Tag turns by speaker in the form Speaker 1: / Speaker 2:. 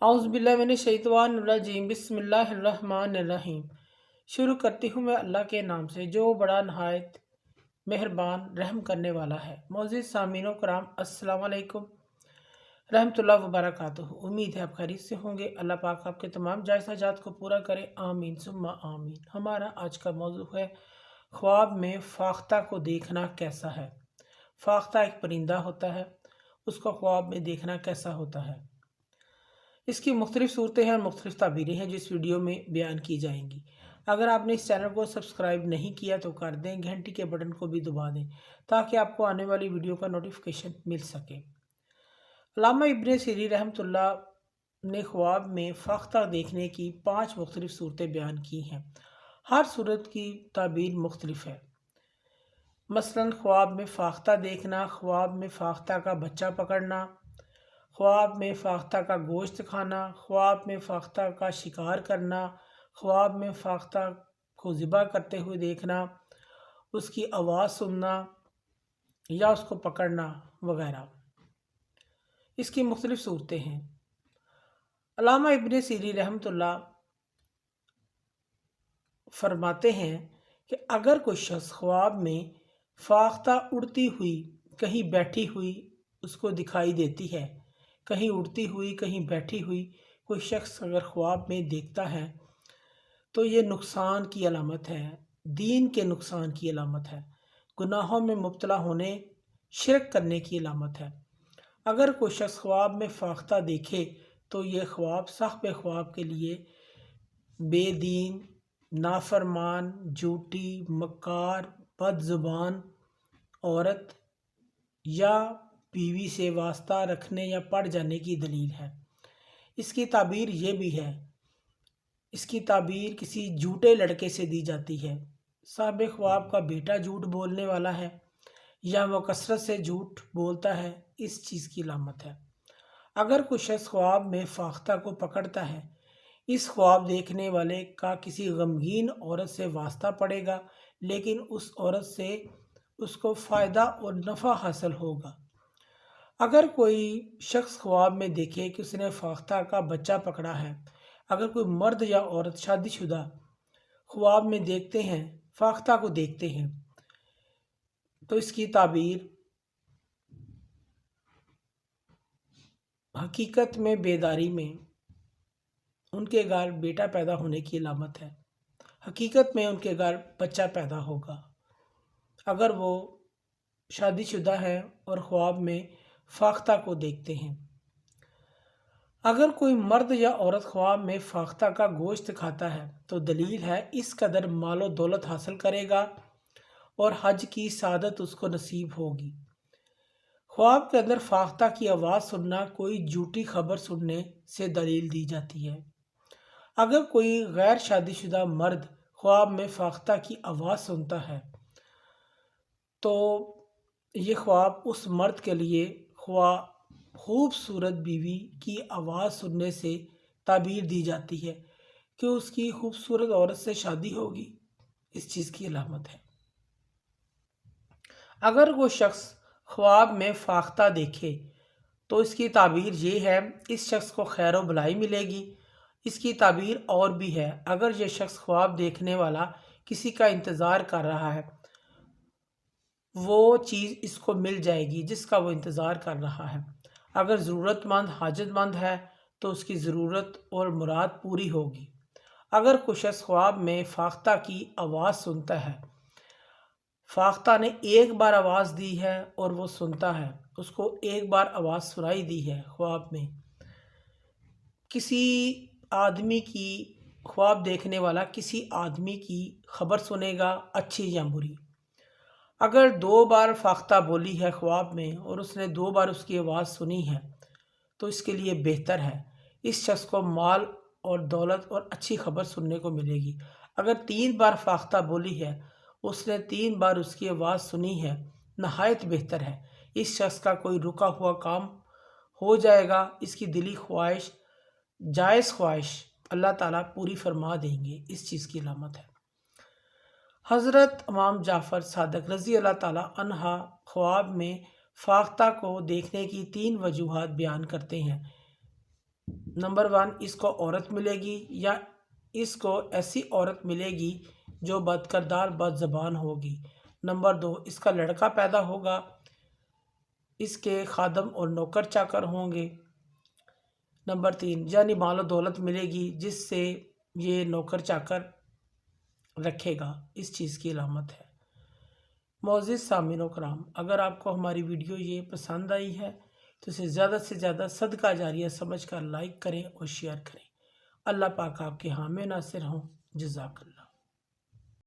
Speaker 1: औज़ुबिल्लाहि बिस्मिल्लाहिर्रहमानिर्रहीम। शुरू करती हूँ मैं अल्लाह के नाम से जो बड़ा नहायत मेहरबान रहम करने वाला है। मोअज़्ज़िज़ सामीनो कराम, अस्सलाम वालेकुम रहमतुल्लाहि व बरकातुहू। उम्मीद है आप खैरियत से होंगे। अल्लाह पाक आपके तमाम जायज़ हाजात को पूरा करे, आमीन सुम्मा आमीन। हमारा आज का मौजू है ख्वाब में फाख्ता को देखना कैसा है। फाख्ता एक परिंदा होता है, उसको ख्वाब में देखना कैसा होता है। इसकी मुख्तलिफ़ सूरतें हैं और मुख्तलिफ़ ताबीरें हैं जो इस वीडियो में बयान की जाएंगी। अगर आपने इस चैनल को सब्सक्राइब नहीं किया तो कर दें, घंटी के बटन को भी दबा दें ताकि आपको आने वाली वीडियो का नोटिफिकेशन मिल सके। अल्लामा इब्न सीरीन रहमतुल्लाह ने ख्वाब में फाख्ता देखने की 5 मुख्तलिफ़ सूरतें बयान की हैं। हर सूरत की ताबीर मुख्तलिफ है। मसलन ख्वाब में फाख्ता देखना, ख्वाब में फाख्ता का बच्चा पकड़ना, ख्वाब में फाख्ता का गोश्त खाना, ख्वाब में फाख्ता का शिकार करना, ख्वाब में फाख्ता को ज़िबा करते हुए देखना, उसकी आवाज़ सुनना या उसको पकड़ना वगैरह। इसकी मुख्तलिफ़ सूरतें हैं। अल्लामा इब्न सीरीन रहमतुल्लाह फरमाते हैं कि अगर कोई शख्स ख्वाब में फाख्ता उड़ती हुई कहीं बैठी हुई उसको दिखाई देती है, कहीं उड़ती हुई कहीं बैठी हुई कोई शख्स अगर ख्वाब में देखता है तो ये नुकसान की अलामत है, दीन के नुकसान की अलामत है, गुनाहों में मुब्तला होने, शिरक करने की अलामत है। अगर कोई शख्स ख्वाब में फाख्ता देखे तो ये ख्वाब साहिब ख्वाब के लिए बेदीन, नाफरमान, झूठी, मक्कार, बदज़ुबान औरत या बीवी से वास्ता रखने या पड़ जाने की दलील है। इसकी ताबीर ये भी है, इसकी ताबीर किसी झूठे लड़के से दी जाती है। साहिब ख्वाब का बेटा झूठ बोलने वाला है या वह कसरत से झूठ बोलता है, इस चीज़ की अलामत है। अगर कोई शख्स ख्वाब में फाख्ता को पकड़ता है, इस ख्वाब देखने वाले का किसी गमगीन औरत से वास्ता पड़ेगा, लेकिन उस औरत से उसको फ़ायदा और नफ़ा हासिल होगा। अगर कोई शख्स ख्वाब में देखे कि उसने फाख्ता का बच्चा पकड़ा है, अगर कोई मर्द या औरत शादीशुदा ख्वाब में देखते हैं, फाख्ता को देखते हैं, तो इसकी ताबीर हकीकत में बेदारी में उनके घर बेटा पैदा होने की अलामत है, हकीकत में उनके घर बच्चा पैदा होगा। अगर वो शादीशुदा है और ख्वाब में फाख्ता को देखते हैं। अगर कोई मर्द या औरत ख्वाब में फाख्ता का गोश्त खाता है तो दलील है इस कदर मालो दौलत हासिल करेगा और हज की सादत उसको नसीब होगी। ख्वाब के अंदर फाख्ता की आवाज़ सुनना कोई झूठी खबर सुनने से दलील दी जाती है। अगर कोई गैर शादीशुदा मर्द ख्वाब में फाख्ता की आवाज़ सुनता है तो ये ख्वाब उस मर्द के लिए खूबसूरत बीवी की आवाज़ सुनने से ताबीर दी जाती है कि उसकी खूबसूरत औरत से शादी होगी, इस चीज़ की अलामत है। अगर वो शख्स ख्वाब में फाख्ता देखे तो इसकी ताबीर ये है, इस शख्स को खैर व भलाई मिलेगी। इसकी ताबीर और भी है, अगर ये शख्स ख्वाब देखने वाला किसी का इंतज़ार कर रहा है, वो चीज़ इसको मिल जाएगी जिसका वो इंतज़ार कर रहा है। अगर ज़रूरतमंद हाजतमंद है तो उसकी ज़रूरत और मुराद पूरी होगी। अगर कोई शख्स ख्वाब में फाख्ता की आवाज़ सुनता है, फाख्ता ने एक बार आवाज़ दी है और वो सुनता है, उसको एक बार आवाज़ सुनाई दी है ख्वाब में, किसी आदमी की ख्वाब देखने वाला किसी आदमी की खबर सुनेगा, अच्छी या बुरी। अगर 2 बार फाख्ता बोली है ख्वाब में और उसने 2 बार उसकी आवाज़ सुनी है तो इसके लिए बेहतर है, इस शख्स को माल और दौलत और अच्छी खबर सुनने को मिलेगी। अगर 3 बार फाख्ता बोली है, उसने 3 बार उसकी आवाज़ सुनी है, नहायत बेहतर है, इस शख्स का कोई रुका हुआ काम हो जाएगा, इसकी दिली ख्वाहिश, जायज़ ख्वाहिश अल्लाह ताला पूरी फरमा देंगे, इस चीज़ की अलामत है। हज़रत इमाम जाफ़र सादिक़ रज़ी अल्लाह ताला अन्हा ख्वाब में फाख्ता को देखने की 3 वजूहात बयान करते हैं। नंबर 1 इसको औरत मिलेगी या इसको ऐसी औरत मिलेगी जो बदकिरदार बदज़बान होगी। नंबर 2 इसका लड़का पैदा होगा, इसके खादम और नौकर चाकर होंगे। नंबर 3 यानी मालो दौलत मिलेगी जिससे ये नौकर चाकर रखेगा, इस चीज़ की अलामत है। मोअज़्ज़िज़ सामिन कराम, अगर आपको हमारी वीडियो ये पसंद आई है तो इसे ज़्यादा से ज़्यादा सदका जारिया समझकर लाइक करें और शेयर करें। अल्लाह पाक आपके हामी नासिर हों। जज़ाकल्लाह।